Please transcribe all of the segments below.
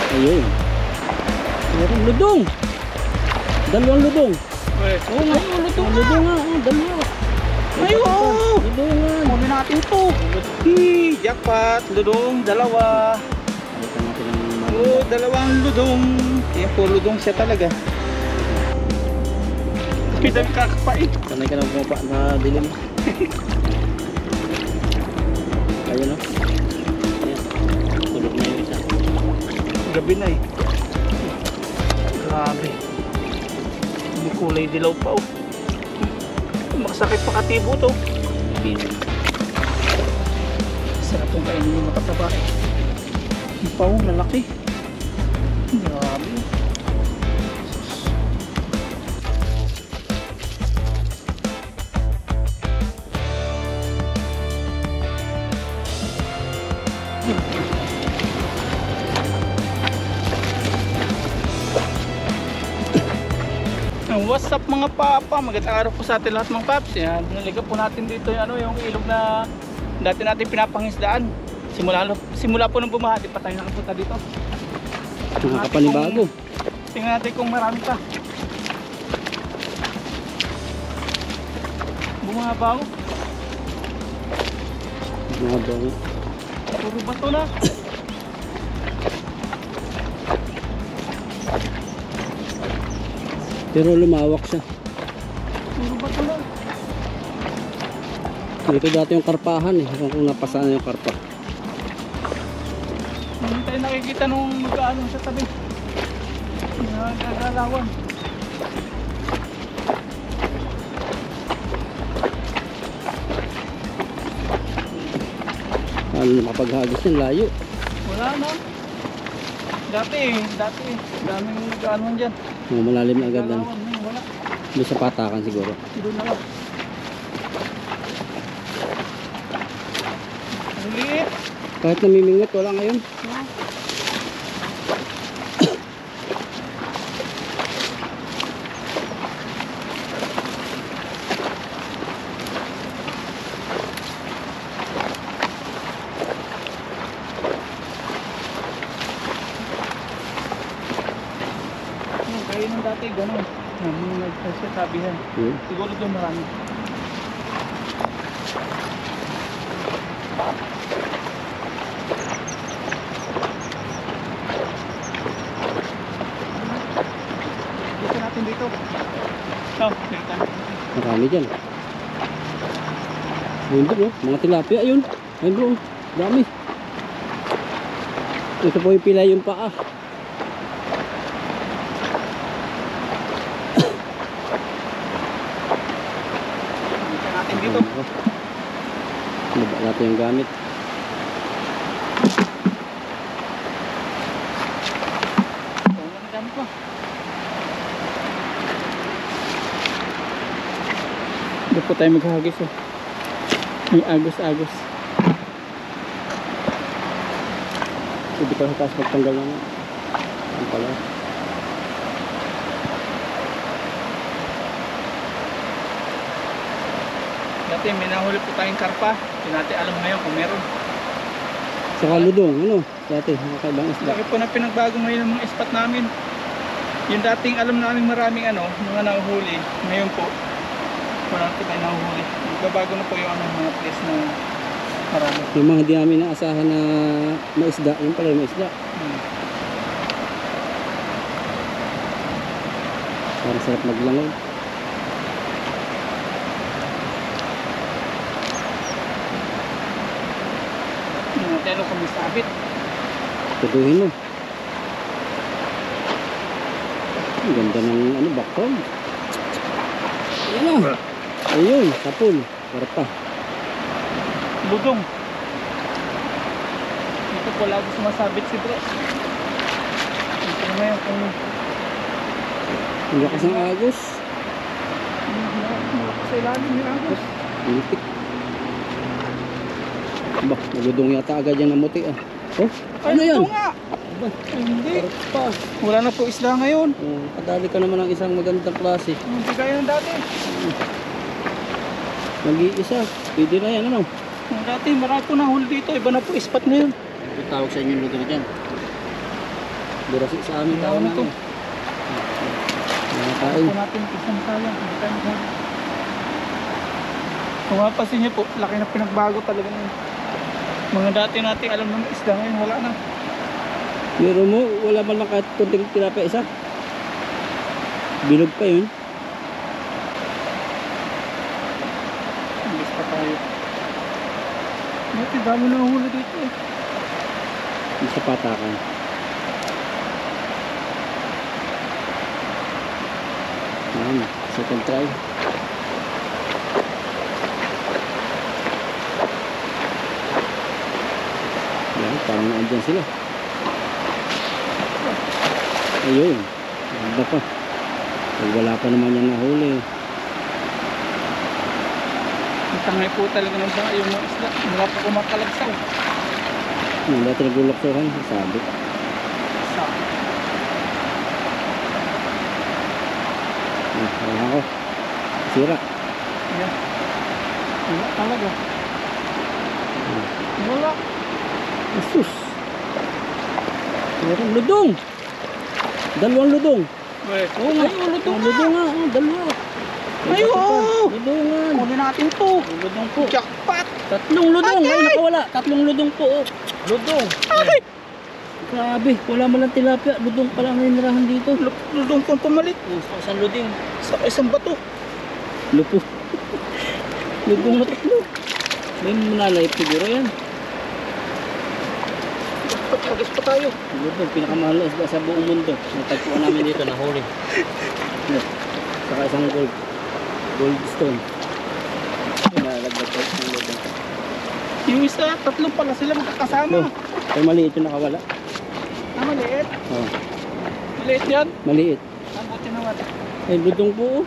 Ayun. Meron ludong. Dalawang ludong. Oo nga, ludong nga. Dalawa. Ayun! Ludongan. Kami natin to. Jackpot. Ludong, dalawa. Balikan natin ang Oo, dalawang ludong. Kaya po ludong siya talaga. Pidang kakapait. sanay ka na bumaba na dilim. Ayun o. Ayan. Tulog na yung isa. Gabi na eh. Grabe. May kulay dilaw pa oh. Masakit pa katibo to. Pino. Sarap yung kainin yung makataba eh. Yung pa oh, lalaki. Grabe. What's up mga papa? Magandang araw po sa atin lahat mga paps. Yan, naliga po natin dito yung ilog na dati natin pinapangisdaan. Simula po nung bumaha, di pa tayo nakapunta dito. Nakapanibago. Tingnan natin kung marami pa. Bumaba ako. Mahabang. Puro bato na. Pero lumawak siya. Puro bato na. Dito dati yung karpahan eh. Kung napasaan yung karpa. Hindi tayo nakikita nung magkaano sa tabi. Nagagalawan. Ano mapaghagis yung layo. Wala na. Dati. Daming magkaano dyan. Malalim na agad na. Wala. Doon sa patakan siguro. Doon na lang. Ang liit. Kahit namimingot, wala ngayon. Kaya nung dati gano'n. Nung nagsasabihan. Siguro doon marami. Dito natin dito. Dito. Marami dyan. Ayun doon, oh. Mga tilapia, ayun. Ayun doon, dami. Ito po yung pilay yung paa. Dito natin dito. Baba natin yung gamit. Ang dami pa. Dito po tayo maghahagis oh. May agos-agos. Hindi pa sa taas magtanggal na nga. Ang pala. Dati may nahuli po tayong karpa. Hindi natin alam ngayon kung meron. Saka ludong, ano? Dati, nakakaibang isda. Laki po na pinagbago ngayon ng mga spot namin. Yung dating alam namin maraming mga nahuhuli. Ngayon po, wala po tayo nahuhuli. Nagbabago na po yung mga place na marami. Yung mga di namin naasahan na maisda, yung pala yung maisda. Parang sarap maglangoy. Pero kung may sabit, Tuduhin mo. Ang ganda ng background. Ayan na. Ayun, sapul. Karpa. ludong. Dito po lagi sumasabit si bro. Ito ngayon kung Ang lakas ng agos. sa ilalim yung agos. Litik. Ba, nagudong yata agad yan ng muti ah. Oh, ano yan? Ito nga! Ba, Hindi. karpa. Wala na po isda ngayon. Oh, kadali ka naman ng isang magandang klase. Hindi gaya ng dati. Nag-iisa. Pwede na yan, ano? Yung dati marami po nahuli dito. Iba na po spot ngayon. Ito tawag sa inyo lugar dyan. Burasi sa amin tao Ano to? namin. Nakakain. Po natin isang sayang. Hindi tayo magagawa. Kung mapasin niyo po, laki na pinagbago talaga ng mga dati natin alam ng isda ngayon, wala na. Meron mo, wala man lang kahit kunting tilapia isa. Bilog pa yun. Imbis pa tayo. Buti dami na huli dito eh. Yung sa patakan. Ayan, second try. Ayan, parang naandyan sila. Ayun, ganda pa. Pag wala pa naman yan nahuli. Ang tangay po talaga ng mga yung mga isda. Wala pa kumakalagsaw. Yung dati nagluloksohan, sabi. Sa Ayan ako. Sira. yan. Wala talaga. Wala. Asus. Meron ludong. Dalawang ludong. Wait. Oo nga. Ay, ulo to nga. Ludong nga. Oh, dalawa. Ay, oo. Ludongan. Kunin natin to. Ludong po. Jackpot. Tatlong ludong. Ay, Ay, nakawala. Tatlong ludong po. Oh. Ludong. Ay! Grabe. Wala man lang tilapia. Ludong pala ang ninirahan dito. Lulong pang pumalit. Oh, isang luding. Sa isang bato. Lupo. Ludong na tatlo. May manalay siguro yan. Pagkagis pa tayo. Ludong. Pinakamahal na isda sa buong mundo. Natagpuan namin dito. Nahuli. Saka isang goldstone. Nalaglag ko isang ludong. Yung isa, tatlo pala sila magkakasama. Oh, ay maliit yung nakawala. Ah, maliit. Oh, Maliit yan. maliit. Ang buti naman. Ay, ludong po.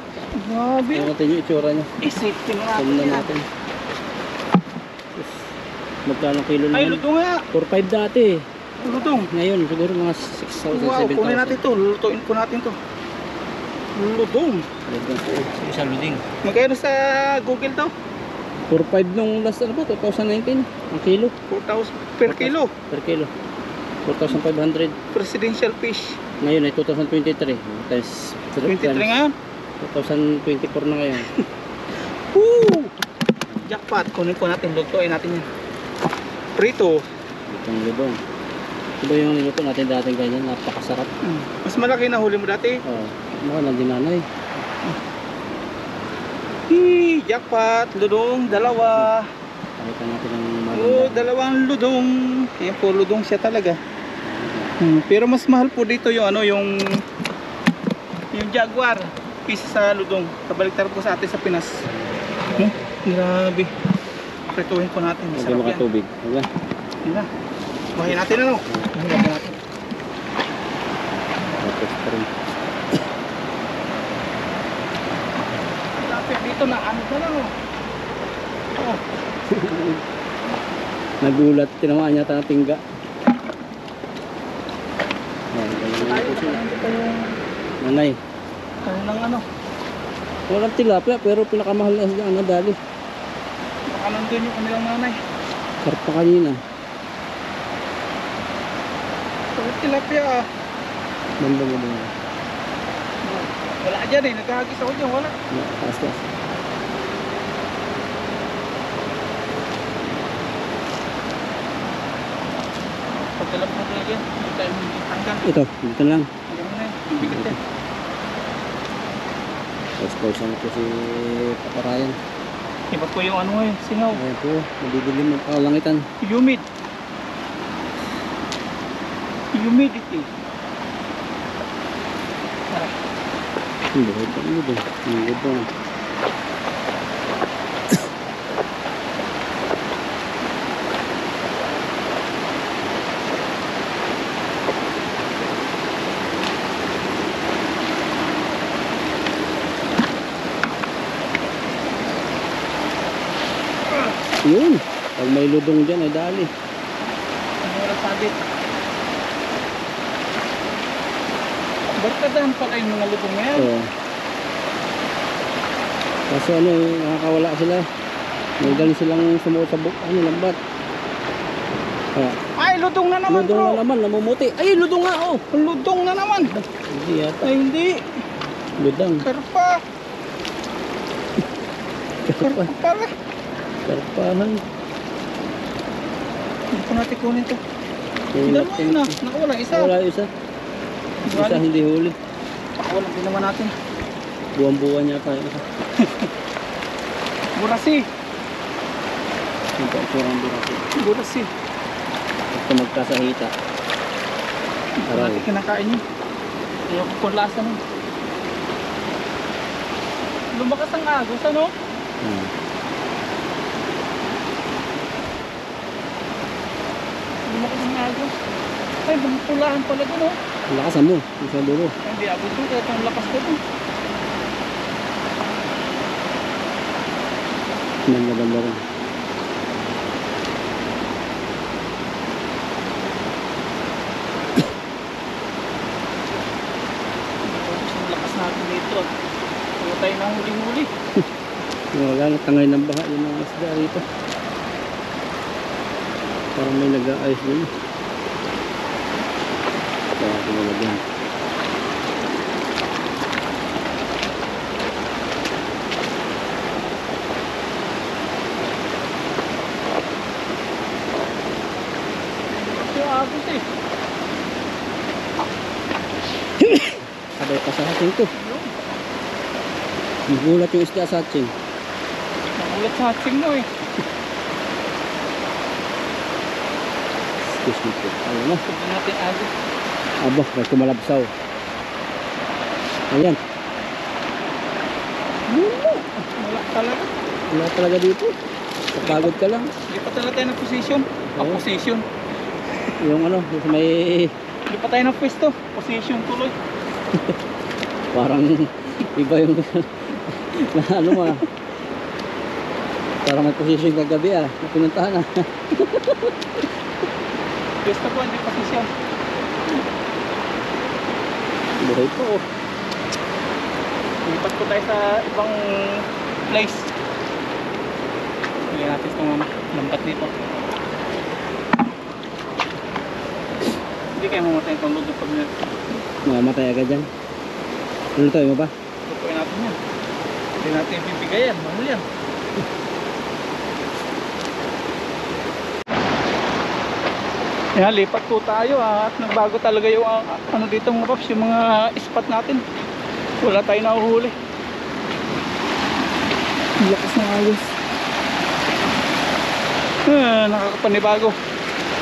Grabe. Tingnan natin yung itsura niya. I-safety mo natin Tingnan yan. natin. Yes. Magkano kilo Ay, naman? ludong nga. 4.5 dati. Ludong. Ngayon, siguro mga 6,000, Wow, 7,000. kunin natin to. Lulutuin ko natin to. Ludong. Ludong po. Isang luding. Magkano sa Google to? 4.5 nung last ano ba? 2019. Ang kilo. 4,000 per kilo. Per kilo. 4,500. Presidential fish. Ngayon ay 2023. Times 23 nga. 2024 na ngayon. Woo! Jackpot. Kunin ko natin. Lutuin natin yan. Prito. Itong ludong. Ito yung niluto natin dating ganyan. Napakasarap. Mas malaki na huli mo dati. Oh, mukha nandinanay. Hii, jackpot. Ludong. Dalawa. Pakita natin ang Oo, maganda. dalawang ludong. Yan po, ludong siya talaga. Pero mas mahal po dito yung ano, yung jaguar. Pisa sa ludong. Kabaliktar po sa atin sa Pinas. Grabe. Prituhin po natin. Huwag Masarap yan. makatubig. Wala. Yan na. Buhayin natin ano. Buhayin natin. Tapos pa rin. Lapit dito na ano na lang oh. Oh. Nagulat. Tinamaan niya ng tingga. Ayan, ganyan Tayo po siya. na yung Nanay. ano ng ano. Walang tilapia pero pinakamahal na isda ang nadali. Baka nandun yung kanilang nanay. Karpa kanina. Pagkat tilapia ah. Banda mo din. Wala dyan eh. Nagkahagis ako dyan. Wala. Taas taas. Pagkalap mo talaga yan. Hindi tayo hanggang. Ito. Dito lang. Hanggang na yan. Ang bigat yan. Tapos pausan ko si Papa Ryan. Iba po yung ano ngayon. Singaw. Ayan po. Madidilim ang kalangitan. Humid. Humidity. Hindi. Hindi. Hindi po. Yun. Pag may ludong dyan ay dali. Ano wala sabit. Barkadahan pala yung mga lubong na yan. Oo. Kaso ano, nakakawala sila. May galing silang sumuot sa lambat. Kaya, Ay, ludong na naman, Ludong bro. na naman, namumuti. Ay, ludong nga, oh. Ludong na naman. Hindi yata. Ay, hindi. Ludang. Karpa. Karpa pala. Karpahan. Hindi ko natin kunin to. Tulak Dalawa yun ah. Nakawala isa. Wala isa. Isa hindi huli. Nakawalan din naman natin. Buwan-buwan niya tayo. Burasi. Ito ang surang buraki. Burasi. Ito magkasahita. Hindi ko Aray. natin kinakain yun. Ayaw ko kung lasa nun. Lumakas ang agos, ano? Hmm. Lumakas ang agos. Ay, pulahan pala dun, oh. Ang lakasan mo. Yung sa dulo. Ay, hindi abot dun. Kaya itong lakas ko dun. Ganda-ganda rin. Ang lakas natin dito. Kaya tayo na huli-huli. Wala na tangay ng baha. Yung mga isda rito. Parang may nag-aayos din. Kaya tinalagyan. Yung agos eh. Sabay pa sa atin to. Nagulat yung isda sa atin. Nagulat sa hatsing mo eh. Excuse me po. Ayun na. Sabi natin agos. Aba, may kumalabsaw. Ayan. Wala talaga. Wala talaga dito. Kapagod ka lang. Hindi pa talaga tayo ng position. Oo. Position. Yung ano, yung may Hindi pa tayo ng pwesto. Position tuloy. parang iba yung na ano mo ah. Parang may position kagabi ah. Na pinuntahan ah. Pwesto po, hindi position. Buhay po oh. Lipat po tayo sa ibang place. Hindi natin itong lambat dito. Hindi kayo mamatay itong lodo pag Mamatay agad dyan. Lutoy mo ba? tutuin natin yan. Hindi natin ibibigay yan. Mahal yan. Yan, lipat po tayo at nagbago talaga yung ano dito mga paps, yung mga spot natin. Wala tayo nahuhuli. Ang lakas ng agos. Nakakapanibago.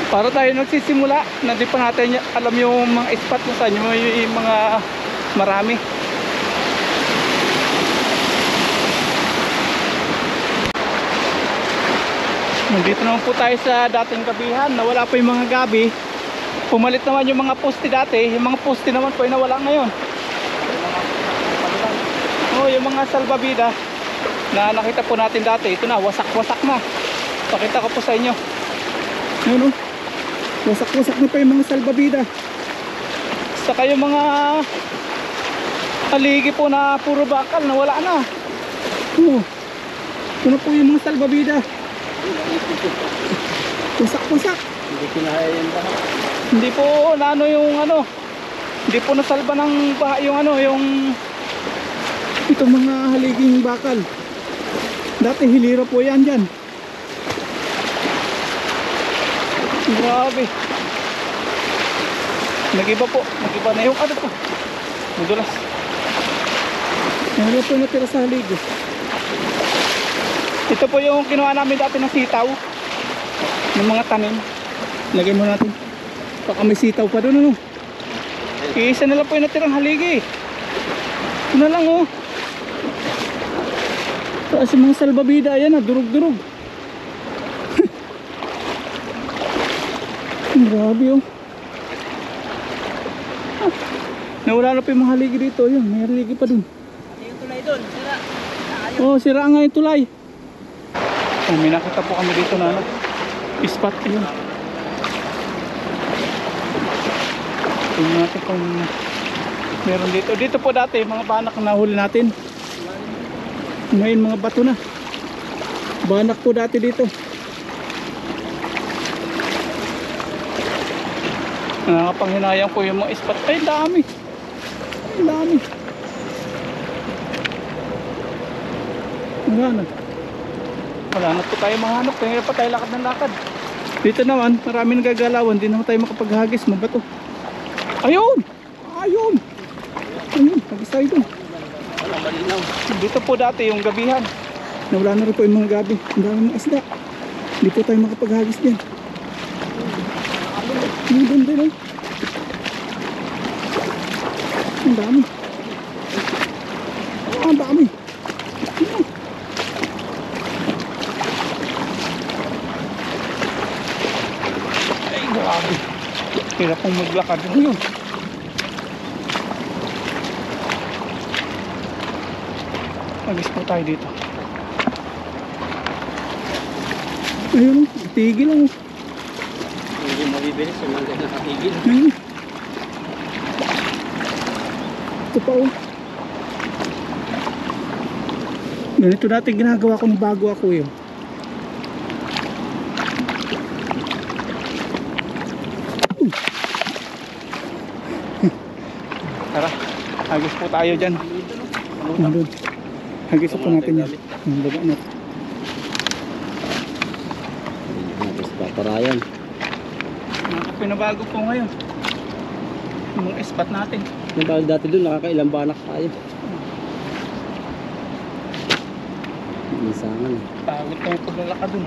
Para tayo nagsisimula na di pa natin alam yung mga spot na saan yung mga marami. Nandito naman po tayo sa dating gabihan na wala pa yung mga gabi. Pumalit naman yung mga poste dati. Yung mga poste naman po ay nawala ngayon. Oh, yung mga salbabida na nakita po natin dati, ito na, wasak-wasak na. Pakita ko po sa inyo. Yun oh. Wasak-wasak na pa yung mga salbabida. Saka yung mga haligi po na puro bakal na wala na. Oh. Ito na po yung mga salbabida. Wasak-wasak. Hindi kinaya yung baha. Hindi po naano yung ano. Hindi po nasalba ng baha yung ano, yung itong mga haliging bakal. Dati hilira po yan dyan. Grabe. Nagiba po. Nagiba na yung ano po. Madulas. Ano po natira sa haligi. Ito po yung kinuha namin dati ng sitaw. Ng mga tanim. Lagay mo natin. Baka may sitaw pa doon ano. Isa na lang po yung natirang haligi. Ito na lang oh. Tapos yung mga salbabida ayan na durug-durug. Grabe oh. Nawala na pa yung mga haligi dito. Yun, may haligi pa dun. Yung tulay doon, sira. Oh, sira nga yung tulay. Oh, may nakita po kami dito na ano. Spot yun. Tingnan natin kung meron dito. Dito po dati mga banak na nahuli natin. Ngayon mga bato na. Banak po dati dito. Nakakapanghinayang ko yung mga ispat. Ay, dami. Ay, dami. Wala na po tayo mahanap. Kaya pa tayo lakad ng lakad. Dito naman, marami nagagalawan. Hindi naman tayo makapaghagis. Mabato. Ayun! Ayun! Ayun, hagis tayo dun. Wala, malinaw. Dito po dati yung gabihan. Nawala na rin po yung mga gabi. Ang dami mga isda. Hindi po tayo makapaghagis din. Yung doon din oh. Ang dami. Ang dami. Ay, grabe. Hirap pong maglakad ngayon. Agis po tayo dito. Ayun, tigil lang. Hindi mabibilis yung mga nakatigil. Ayun. Ito pa oh. Ganito dati ginagawa ko nung bago ako yun. Tara, agis po tayo dyan. Nandun. Hagis po natin yan. Ang baga natin. Tapos paparayan. Pinabago po ngayon. Yung mga spot natin. Yung dati doon, nakakailang banak tayo. Minsangan. Pagod tayo paglalakad dun.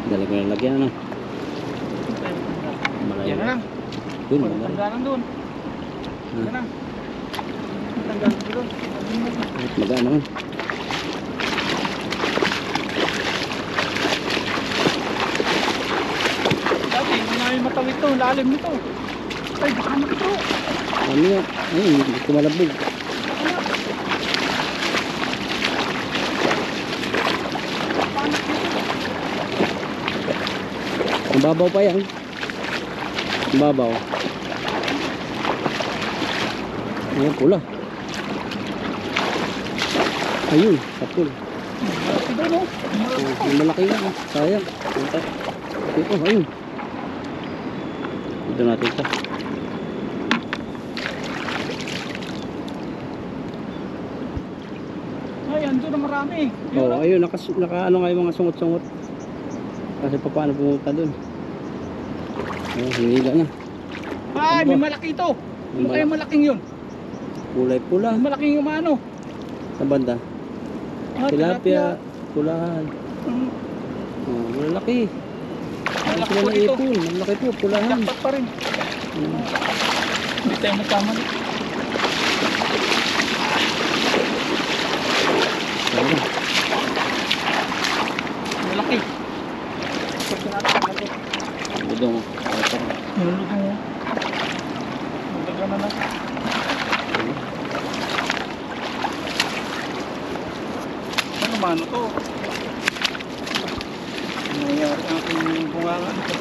Dali ko na lagyan, ano? Malayo. Yan na lang. Doon, Walang malayo. tanggalan doon. Yan na. Walang tanggalan doon. Magano man. Dati, hindi namin matawid to. Lalim nito. Ay, baka na ito. Ano nga? Ayun, hindi ko malabog. Ang babaw pa yan. Ang babaw. Ayun, pula. Ayun, sapul. Ito doon oh. Ang malaki nga. Sayang. Ito, ayun. Ito natin ito. Ay, ando na marami. Oh, ayun, naka ano nga yung mga sungot-sungot. Kasi pa paano pumunta dun. Oh, hinila na. Ay, Ano may ba? malaki ito. May Ano kaya malaking yun? Kulay pula. Ang malaking umano. Sa banda. Ah, Tilapia, pulahan. Mm, Oh, malaki. Malaki Sila po ng dito. ipon. Malaki po, pulahan. Jackpot pa rin. Hindi tayo magkamali. Ayun. Malaki. Pwede natin malaki. Budong. Nalulugong mo. Nalulugong na lang. Ano ba ano to? Ano nangyari ang aking bunga nito?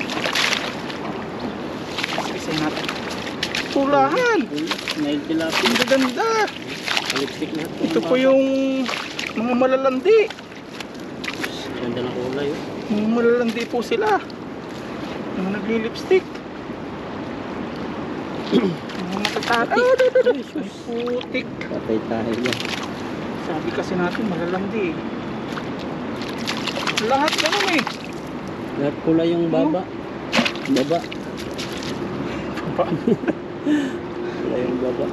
Isay natin. Pulahan! Nail tilapia. Ang ganda! Lipstick na. Ito po yung mga malalandi. Ganda ng kulay. Oh. Mga malalandi po sila. Mga nagli-lipstick. Mga matatata. Ay, putik. Patay tayo yan. Sabi kasi natin malalandi. Lahat ganun eh. Lahat kulay yung baba. Baba. Kulay yung baba.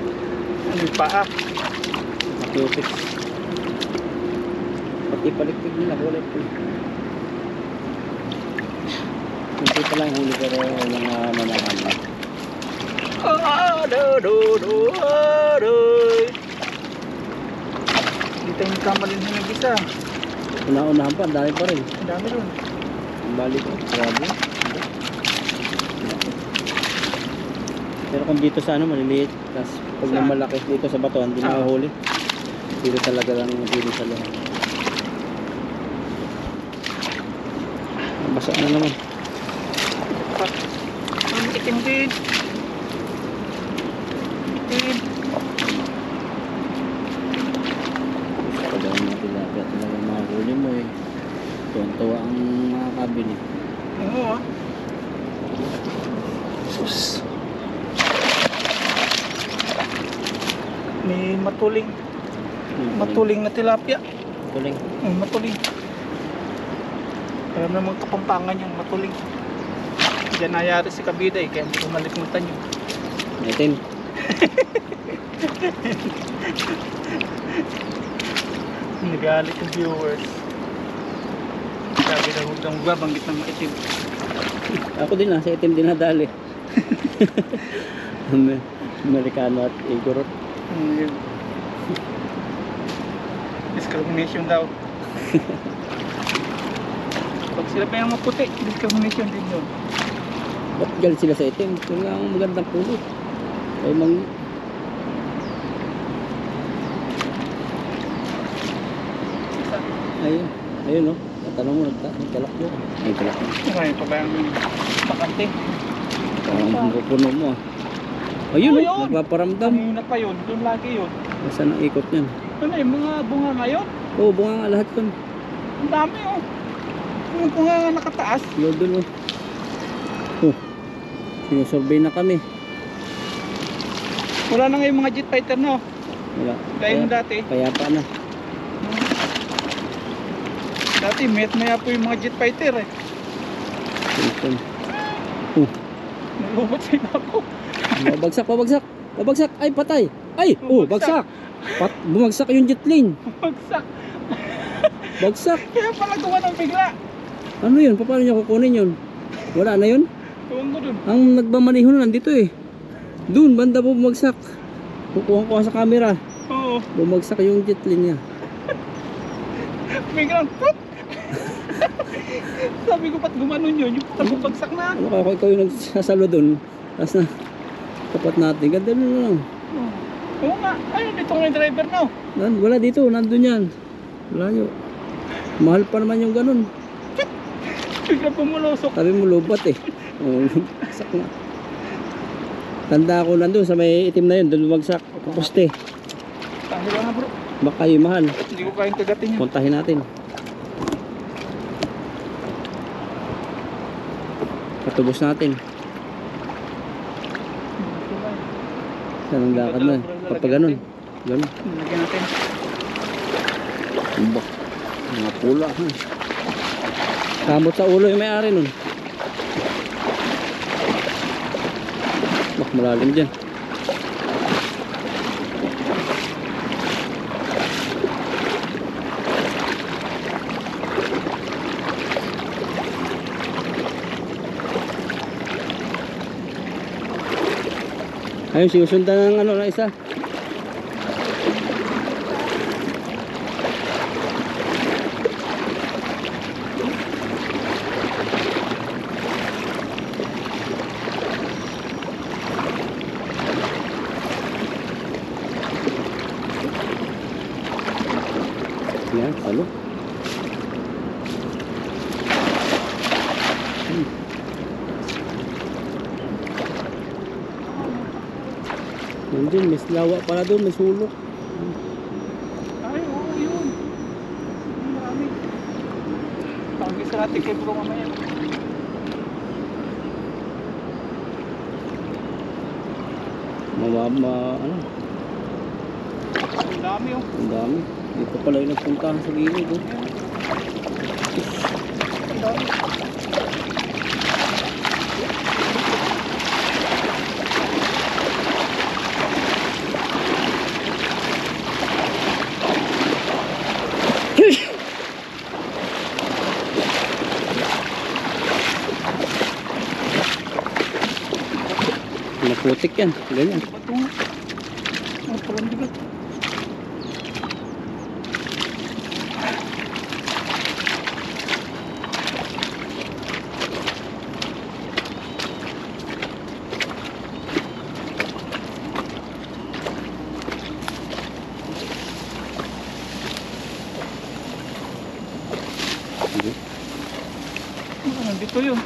Ano yung paa? Makutik. Pati palikpig nila kulay po. Hindi pa lang huli pero mga manahan. Hindi tayo nagkamalin sa nag-isa. Una-unahan pa, ang dami pa rin. Ang dami rin. Ang balik ko, grabe. Pero kung dito sa ano, maliliit. Tapos pag Saan? malaki dito sa bato, hindi makahuli. Dito talaga lang dito sa loob. Basa na naman. Ang itim din. Itim. Pagawin mo tilapia talaga makahuli mo eh. Tuwan-tuwa ang mga bili. Oo ah. Sus. May matuling. Matuling na tilapia. Tuling. Matuling. Alam na mga kapampangan yan, matuling. Diyan nayari si Kabida eh, kaya hindi ko malimutan yun. Itim. Nagalit yung viewers. Sabi na huwag kang babanggit ng maitim. Ako din nasa itim din nadali. Amerikano at Igorot. Yun. Discrimination daw. Pag sila pa yung maputi, discrimination din yun. Ba't galit sila sa itim? Ito nga ang magandang pulo. Ay mang... Ayun. Ayun no. Natanong mo, nagtalak mo. Ay, talak mo. Ngayon pa ba yung bakante? Ang pupuno mo ah. Ayun Oh, no. yun. Nagpaparamdam. Kanina pa yun, doon lagi yun. Nasaan ang ikot niyan? Ano yung mga bunga ngayon? Oo, bunga nga lahat yun. Ang dami oh. Yung bunga nga nakataas. Lodol mo. Oh. Sinusurvey na kami. Wala na nga yung mga jet fighter no. Wala. Gaya yung dati. Payapa na. Dati maya po yung mga jet fighter eh. Ito. Oh. Nalubot sila ako. Babagsak, babagsak. Babagsak. Ay, patay. Ay, oh, Bumagsak. bagsak. Bumagsak yung jet plane. Bagsak. Bagsak. Kaya pala gumanong bigla. Ano yun? Paano niya kukunin yun? Wala na yun? Tuwang ko dun. Ang nagmamaneho na nandito eh. Doon, banda po bumagsak. Kukuha ko sa camera. Oo. Bumagsak yung jet plane niya. Biglang pop. Sabi ko ba't gumanon yun? Yung pagpagsak na. Ano kaya ikaw yung nagsasalo doon? Tapos na, tapat natin. Ganda na lang. Oo nga. Ayun, dito nga yung driver no. Wala dito, nandun yan. Layo. Mahal pa naman yung ganun. Biglang pumulusok. Sabi mo lubat eh. Oh, bagsak na. Tanda ko nandun sa may itim na yun, doon bumagsak. Kaposte. Tahi lang nga bro. Baka yung mahal. Hindi ko kayang kagatin yun. Puntahin natin. Patubos natin. Saan ang lakad na? Kapag ganun. Ganun. Lagyan natin. Bak. Mga pula. Kamot sa ulo yung may-ari nun. Bak, malalim dyan. Ayun, sinusundan ng ano na isa. Yan, talo. Nandun, may lawa pala doon, may sulok. Ay, oo, yun. Marami. Tawagin sa natin kay bro mamaya. Ano, Ang dami oh. ang dami. Dito pala yung nagpuntahan sa gilid. Oh. Ang dami. Naputik yan, ganyan. Bato nga. Ang palang bigat. Nandito yun.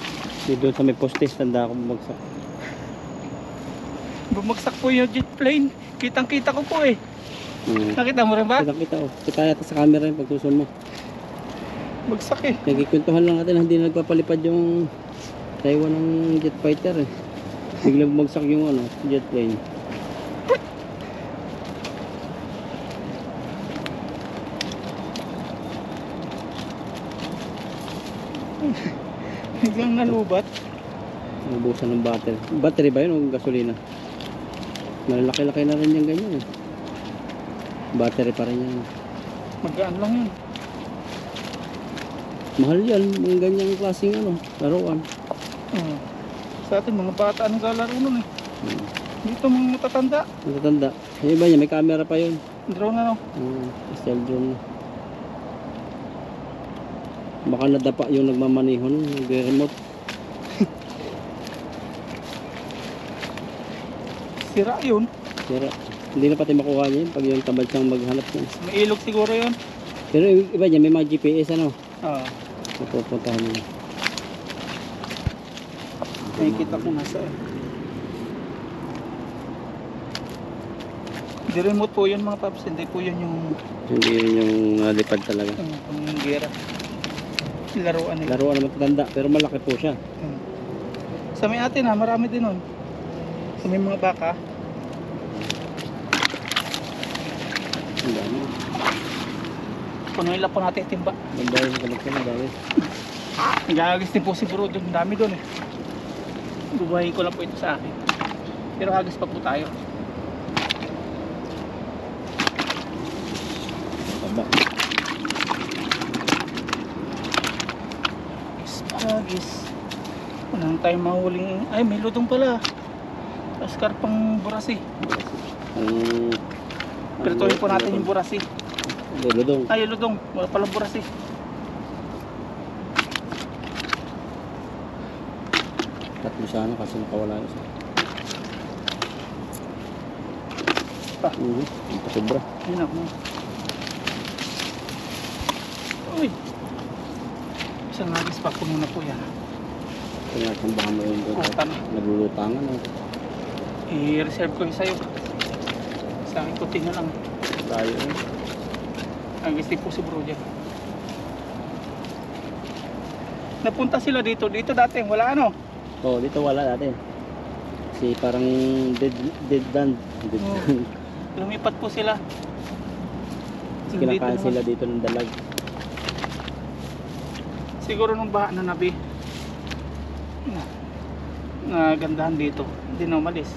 Dito sa may poste, tanda ako bumagsak. Bumagsak po yung jet plane. Kitang kita ko po eh. Hmm. Nakita mo rin ba? Kita ko. Kita yata sa camera yung pagsusun mo. Bagsak eh. Nagkikwentuhan lang natin, hindi na nagpapalipad yung Taiwan ng jet fighter eh. Biglang bumagsak yung ano, jet plane. Biglang nalubat. Nabusan ng battery. Battery ba yun o gasolina? Malalaki-laki na rin yung ganyan eh. Battery pa rin yan. Magaan lang yun. Mahal yan, mga ganyang klaseng ano, laruan. Sa atin mga bata ang naglalaro nun eh. Dito mga matatanda. Matatanda. Yung iba niya, may camera pa yun. Drone ano. Stealth drone. Baka nadapa yung nagmamaneho nun, nag-remote. Sira yun. Pero hindi na pati makuha niya yun pag yung tamad siyang maghanap niya. May ilog siguro yun. Pero iba niya, may mga GPS ano. Oo. Napupuntahan niya. Nakikita ko nasa Di remote po yun mga paps. Hindi po yun yung Hindi yun yung lipad talaga. yung gera. Laruan nila. Laruan naman tatanda, pero malaki po siya. Sa may atin ha, marami din nun. Sa may mga baka. Ang dami. Punuin lang po natin timba. Ang dami sa kalagsan, ang dami. Nag-aagis din po siguro doon. Dami doon eh. Bubuhayin ko lang po ito sa akin. Pero agis pa po tayo. Taba. Agis. Wala na tayong mahuling. Ay, may ludong pala. Askar pang burasi. Pirtuhin po natin yung burasi. Luludong. Ay, yung ludong. Wala palang burasi. Tatlo sana kasi nakawala isa. Pa. Sobra. Ayun ako. Uy. Isang agis pa po muna po yan. Tinatambahan mo yun doon. Utan. Naglulutangan. I-reserve ko yung sa'yo. Sa akin ko na lang. Tayo yun. Agis din po si bro dyan. Napunta sila dito. Dito dati wala ano. Oh, dito wala dati. Kasi parang dead land. Lumipat po sila. Kinakain sila dito ng dalag. Siguro nung baha na nabi. Nagandahan dito. Hindi na umalis.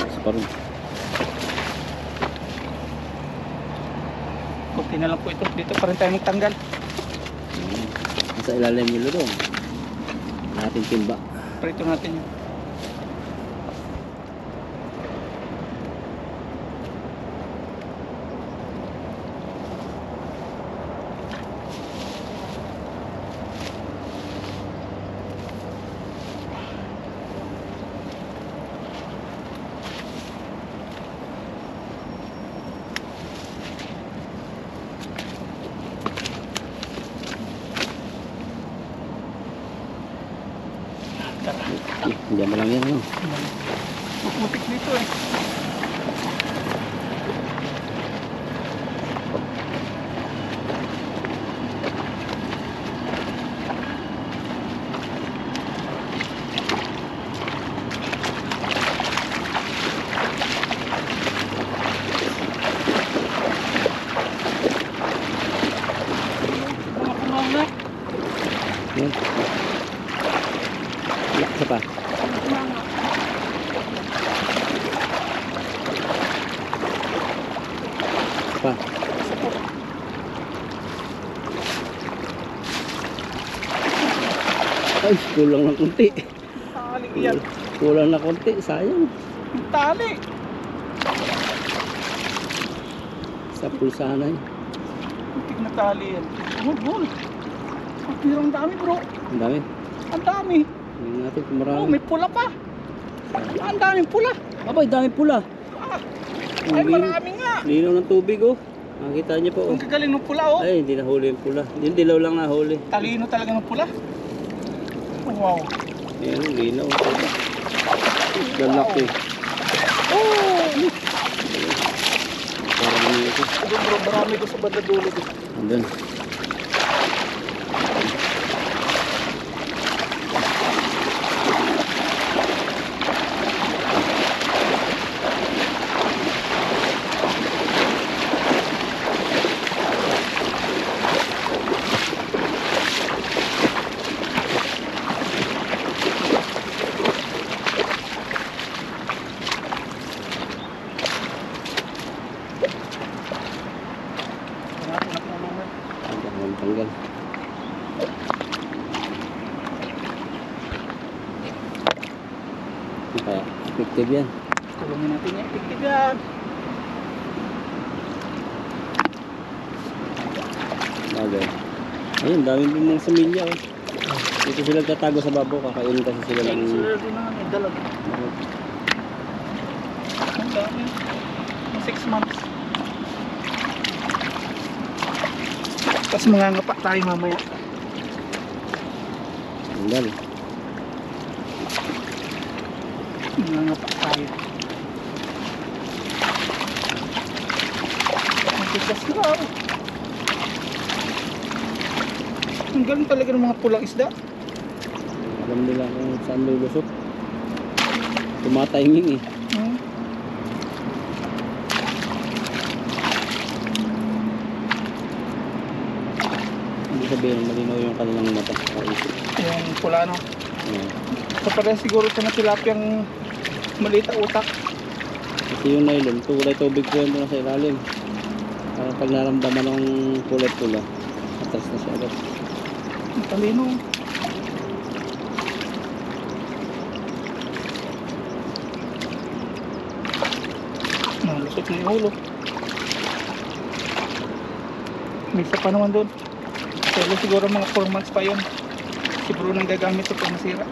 Sa parang. Kunti na lang po ito. Dito pa rin tayo magtanggal. Sa ilalim yung lulong. Ating timba. Prito natin yun. Diyan mo lang yan, ano? Puputik dito eh. Mga kumanga. Yan. Isa pa. Kumanga. Isa pa. Ay, kulang ng konti. Tali yan. Kulang na konti, sayang. Tali. Sa pulsana eh. Putik na tali yan. Bul. Ang pirang dami bro. Ang dami. Ang dami. Tingnan natin kung Oh, marami. may pula pa. Ang daming pula. Abay, dami pula. Ay, marami nga. Linaw ng tubig oh. Nakita niyo po oh. Ang gagaling ng pula oh. Ay, hindi nahuli yung pula. Yung dilaw lang nahuli. Talino talaga ng pula. Wow. Ayan, linaw. Lalaki. Oh! malaki. Doon bro, marami ko sa banda dulo doon. Andun. Tanggal. Kaya effective yan. Kulungin natin yung effective yan. Bagay. Ayun, dami din mga samilya. Oh. Dito sila tatago sa babo. Kakainin kasi sila ng... Sila din na may dalag. Ang dami. 6 months. Tapos mga ngapa tayo mamaya. Tanggal. Mga ngapa tayo. Ang tigas na ako. Ang galing talaga ng mga pulang isda. Alam nila kung saan lulusot. Tumataynging eh. Hindi sabihin malinaw yung kanilang mata. Kaisip. Yung pula no. So parang siguro sa tilapyang maliit na utak. Kasi yung nylon, kulay tubig po yun sa ilalim. Para pag naramdaman ng kulay pula, atras na siya agad. Ang talino. Nalusot na yung ulo. May isa pa naman doon. Pero siguro mga 4 months pa yun. Si Bro nang gagamit ito pag masira.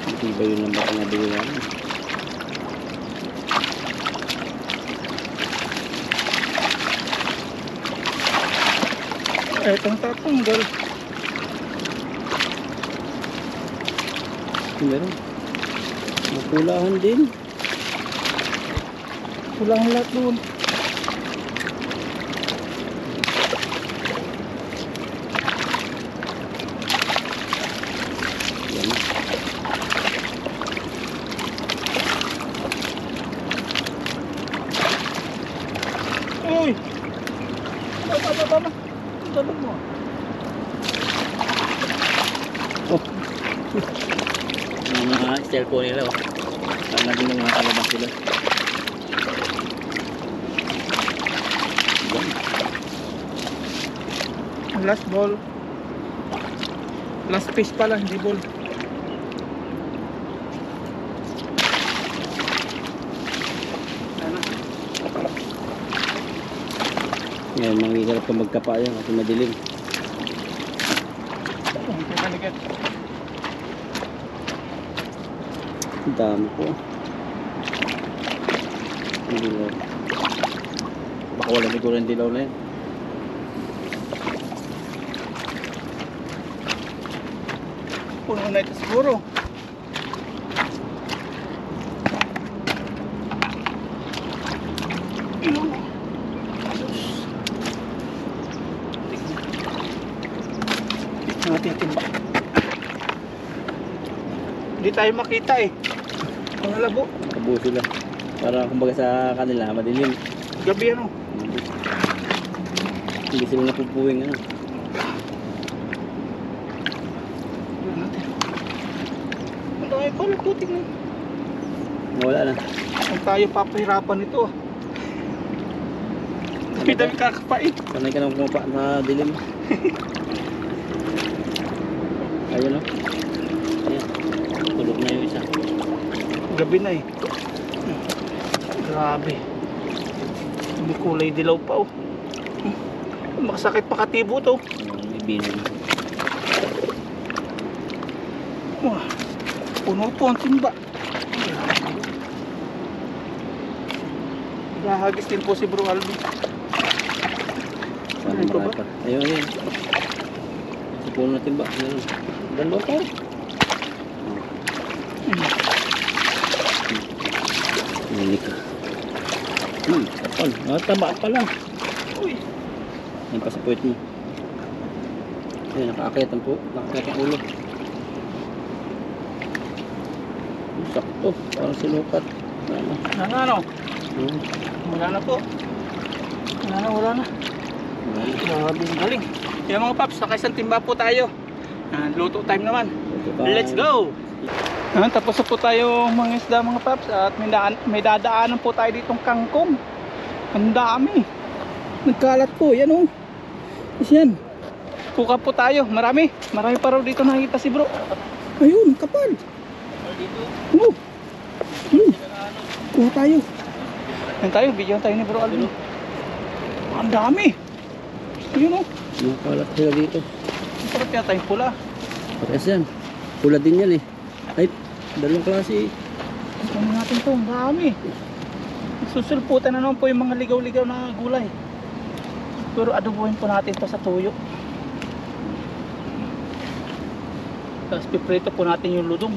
Hindi ba yun ang baka nabili namin? Itong tatanggal. Meron. Mapulahan din. Pulang lahat doon. Yan. Uy! Tama. Dalag mo. Oh. Yung mga cellphone nila oh. Sana din yung mga kalabas sila. Last ball. Last fish pala, hindi ball. Ngayon, manghihirap ka magkapa yan kasi madilim. Ang dami po. Hindi na. Baka wala siguro yung dilaw na yan. Puno na ito siguro. Natin timba. Hindi tayo makita eh. Mga labo. Tabo sila. Para kumbaga sa kanila, madilim. Gabi ano. Hindi sila napupuwing ano. Tignan natin. Ang dami pala ito, tignan. Wala na. Ang tayo papahirapan ito ah. Dami kakapain. Sanay ka nang kumapa sa dilim. Ayun o. Ayan. Tulog na yung isa. Gabi na eh. Grabe. May kulay dilaw pa oh. Makasakit pa katibo to. May binan. Wah, puno po ang timba. Gahagis din po si Bro Alvin. Sana Ayun pa marami ba? pa. Ayun. Sa puno natin ba? Meron. Dalawa pa. Hindi ka. Kapal. Taba pala. Uy. Yan pa sa puwet mo. Ayan, nakaakyat ang ulo. Sakto. Parang sinukat. Ano? Wala na po. Wala na. Grabe, galing. Yung mga paps, nakaisang timba po tayo. Luto time naman. Let's go! Tapos na po tayo mga isda mga paps. At may dadaanan po tayo ditong kangkong. Ang dami. Nagkalat po, yan o. Yan. Kuka po tayo, marami pa raw dito nakikita si bro. Ayun, kapal. Kuha tayo. Yan tayo, bigyan tayo ni bro Alvin. Ang dami. Ayun o. Nakalat sila dito. Ang sarap yata yung pula. Parehas yan. Pula din yan eh. Ay, dalawang klase eh. Gusto natin to, ang dami. Susulputan na naman po yung mga ligaw-ligaw na gulay. Pero adobohin po natin to sa tuyo. Tapos piprito po natin yung ludong.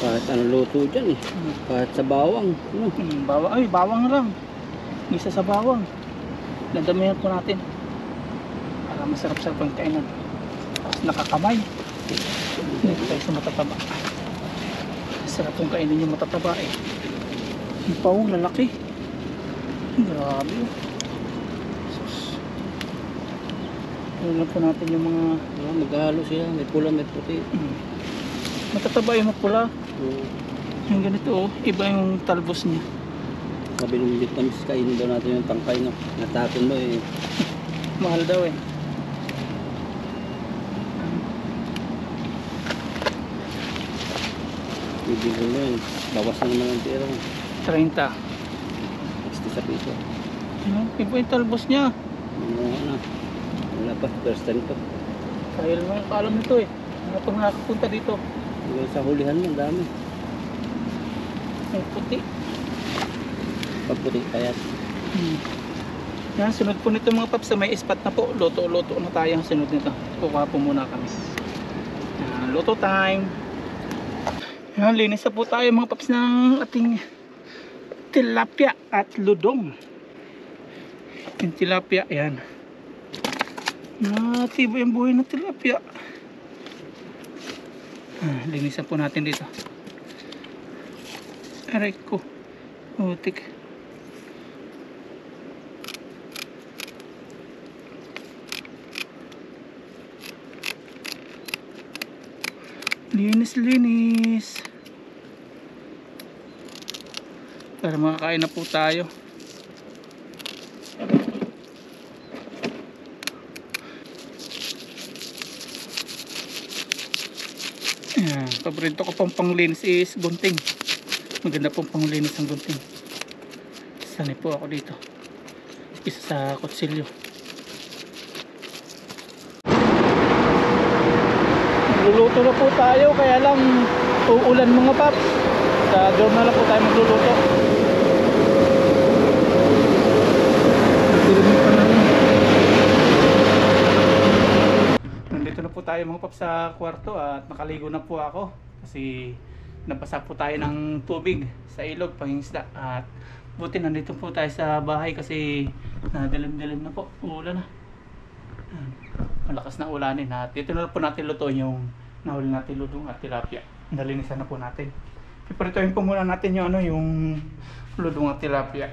Kahit anong luto dyan eh. Kahit sa bawang. Bawang lang. Isa sa bawang. Dadamihan po natin. Para masarap-sarap ang kainan. Tapos nakakamay. Dito tayo sa matataba. Sarap pong kainin yung matataba eh. Yung pawang lalaki. Grabe. Sus. Ano po natin yung mga Maghalo siya. May pula, may puti. matataba yung pula. Yung ganito oh. Iba yung talbos niya. Sabi ng vitamins, kainin daw natin yung tangkay no. Natapon mo eh. Mahal daw eh. Bibigyan mo yun. Bawas na naman ang tira mo. 30. 60 sa piso. Iba yung talbos niya. Ano. Wala pa. First time to. Dahil mga kaalam nito eh. Ano pang nakapunta dito? Yung sa hulihan mo, ang dami. May puti. Pagputi kaya. Yan, sunod po nito mga paps. May spot na po. Luto-luto na tayo ang sunod nito. Kukuha po muna kami. Yan, luto time. Yan, linis na po tayo mga paps ng ating tilapia at ludong. Yung tilapia, yan. Tibo yung buhay ng tilapia. Linisan po natin dito. Aray ko. Utik. Linis. Para makakain na po tayo. Paborito ko pang panglinis is gunting. Maganda pong panglinis ang gunting. Sanay po ako dito. Isa sa kutsilyo. Magluluto na po tayo, kaya lang uulan mga paps. Sa dorm na lang po tayo magluluto. Nandito na po tayo mga paps sa kwarto at nakaligo na po ako kasi nabasa po tayo ng tubig sa ilog pangingisda. At buti nandito po tayo sa bahay kasi dilim-dilim na po, uulan na. Malakas na ulanin at dito na po natin lutuin yung nahuli natin ludong at tilapia. Nalinisan na po natin. Piprituhin po muna natin yung yung ludong at tilapia.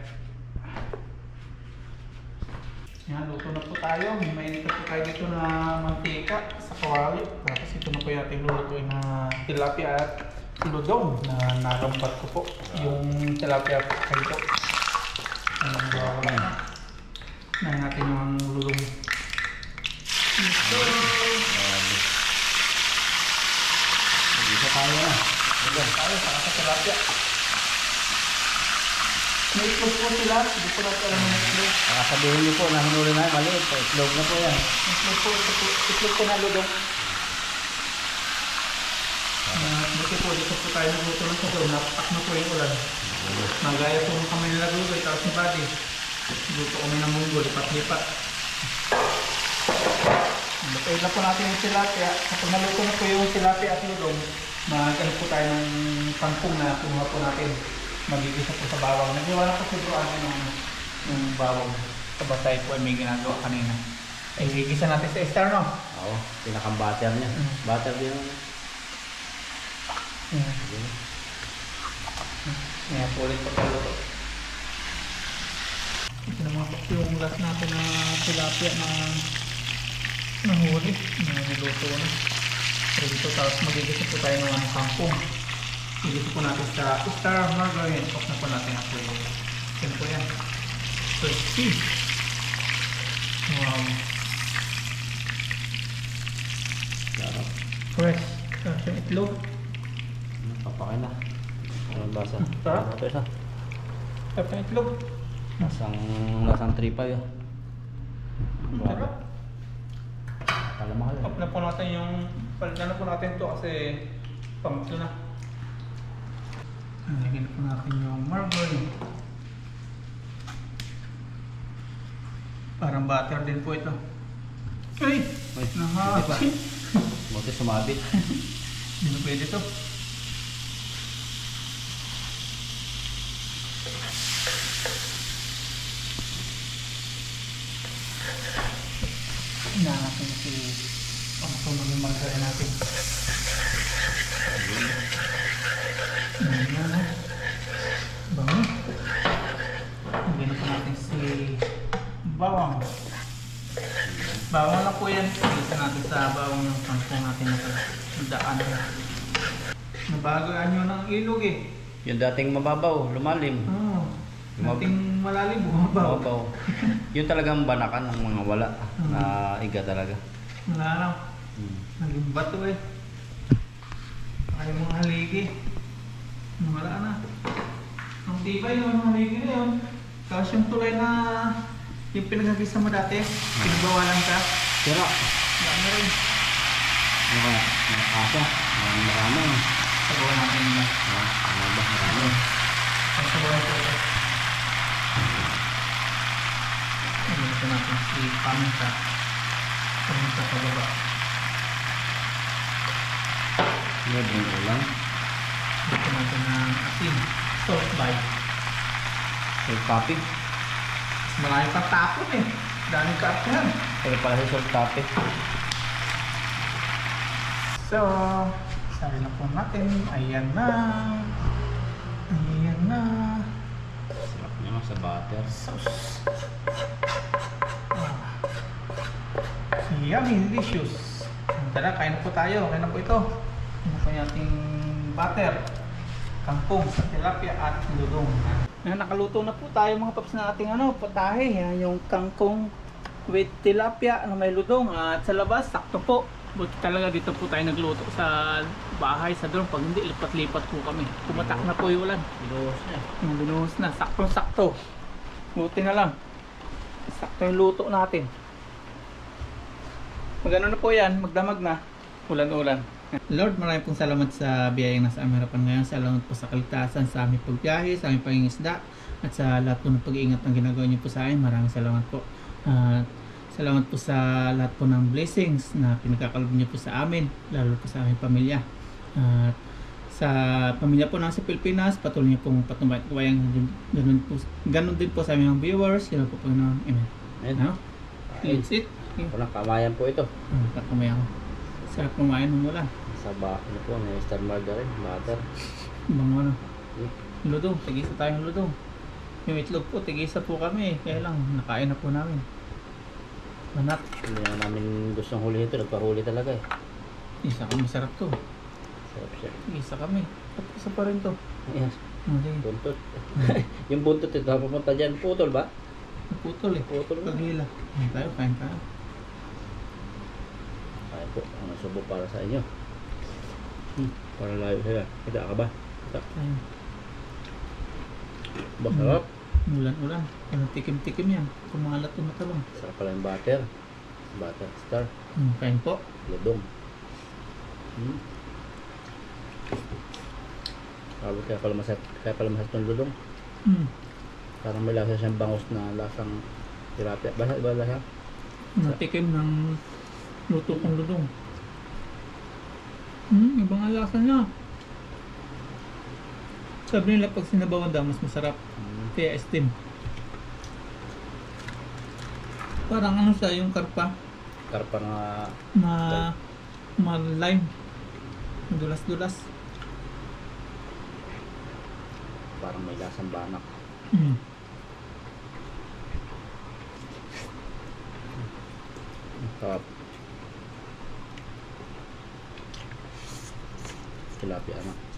Yan, luto na po tayo. Mainit na po tayo dito na mantika sa kawali. Tapos ito na po yung ating lulutuin na tilapia at ludong na narambat ko po. Yung tilapia po kayo ito. Na natin yung ludong. Ito. Dito tayo na. Dito tayo sa tilapia. May itlog po sila, hindi po natin alam ng itlog. Sabihin niyo po na hinuli na maliit. Itlog na po yan. Itlog po na ludong. Buti po, dito po tayo nagluto ng tuto. Napak na po yung ulan. Magaya po kami nila gulay, tapos ni Buddy. Luto kami ng munggo, lipat-lipat. Lutuin na po natin yung tilapia. Kapag naluto na po yung tilapia at ludong, mag-ano po tayo ng pangkong na kinuha po natin. Magigisa po sa bawang. Naghiwala po si Bro ng Yung bawang kabatay po ay may ginagawa kanina. Ay, higisa natin sa star, no? Oo, pinakang butter niya. Butter din yun. Yan, pulit pa pala. Ito naman po yung last natin na tilapia na nahuli. Niluto na. So dito, tapos magigisa po tayo ng kangkong. Igisa po natin sa star margarine. Off na po natin ang pulo. Yan po yan. Crispy. Wow. Sarap. Fresh. Tapos yung itlog. Papakain na. Anong basa? Sarap. Ito isa. Tapos yung itlog. Lasang 3-5 yun. Sarap. Pala mahal eh. Off na po natin yung palitan na po natin to kasi pamitlo na. Lagyan po natin yung margarine. Parang butter din po ito. Ay! Uy, Nahati. buti sumabit. Hindi na pwede to. Hinahanap natin si pangtunog yung margarine natin. Ayan na. Bango. Lagyan pa natin si bawang. Bawang na po yan. Isa natin sa bawang yung kangkong natin na daan na. Nabagaan nyo ng ilog eh. Yung dating mababaw, lumalim. Oo. Dating malalim, bumabaw. Mababaw. Yun talagang banakan ng mga wala. Na iga talaga. Wala lang. Naging bato eh. Ay mga haligi. Wala na. Ang tibay yung mga haligi na yun. Tapos yung tulay na yung pinagkakisa mo dati, pinagbawalan ka. Sira. Wala na rin. Ano kaya? Mga asa. Mga marami. Sabawan natin nila. Ano ba? Marami. Ang sabawan ko ito. Ito natin si paminta. Paminta sa baba. Libreng ulang. Ito natin ng asin. Salt by. Salt coffee. Marami pang tapon eh. Daming kaapyan. Kaya pala sa salt coffee. So, sabi na po natin. Ayan na. Ayan na. Sarap naman sa butter. Sauce. Yummy, delicious. Tara, kain na po tayo. Kain na po ito. Ano po yung ating butter, kangkong sa tilapia at lulong. Nakaluto na po tayo mga paps na ating patahe. Yan yung kangkong with tilapia na may ludong. At sa labas, sakto po. Buti talaga dito po tayo nagluto sa bahay, sa dorm. Pag hindi, lipat-lipat po kami. Pumatak na po yung ulan. Binuhos na. Binuhos na. Sakto-sakto. Buti na lang. Sakto yung luto natin. Magano na po yan, magdamag na. Ulan-ulan. Lord, maraming pong salamat sa biyayang nasa aming harapan ngayon. Salamat po sa kaligtasan, sa aming pagbiyahe, sa aming pangingisda, at sa lahat po ng pag-iingat ng ginagawa niyo po sa akin. Maraming salamat po. Salamat po sa lahat po ng blessings na pinagkakalob niyo po sa amin, lalo po sa aming pamilya. At sa pamilya po ng sa Pilipinas, patuloy niyo pong patumayang ganun din po sa aming viewers. Yan po po ng amen. Amen. That's it. Walang kamayan po ito. Kakamay ako. Sarap kumain ng ulan. Sa ano po, may star margarine, butter. Ibang ano. Ludong, tigisa tayong ludong. Yung itlog po, tigisa po kami. Kaya lang, nakain na po namin. Manat. Hindi na namin gustong huli ito, nagpahuli talaga eh. Isa kami, masarap to. Sarap siya. Tigisa kami. At isa pa rin to. Yes, Okay. buntot. Yung buntot ito, pumunta dyan, putol ba? Putol eh. Putol ba? Paghila. Kain tayo, kain tayo. Ay po, ang subo para sa inyo. Para layo sila. Kita ka ba? Kita. Ayun. Masarap. Ulan-ulan. Ano tikim-tikim yan. Kumalat na talong. Sarap pala yung butter. Butter star. Kain po. Ludong. Kaya pala masarap ng ludong. Parang may lasa siyang bangus na lasang tilapia. Basa ba lasa? Natikim ng luto kong ludong. Ibang ang lasa niya. Sabi nila pag sinabawan daw mas masarap. Kaya steam. Parang ano siya, yung karpa. Karpa na Ma-lime. Dulas-dulas. parang may lasang banak. Sarap. Tilapia na.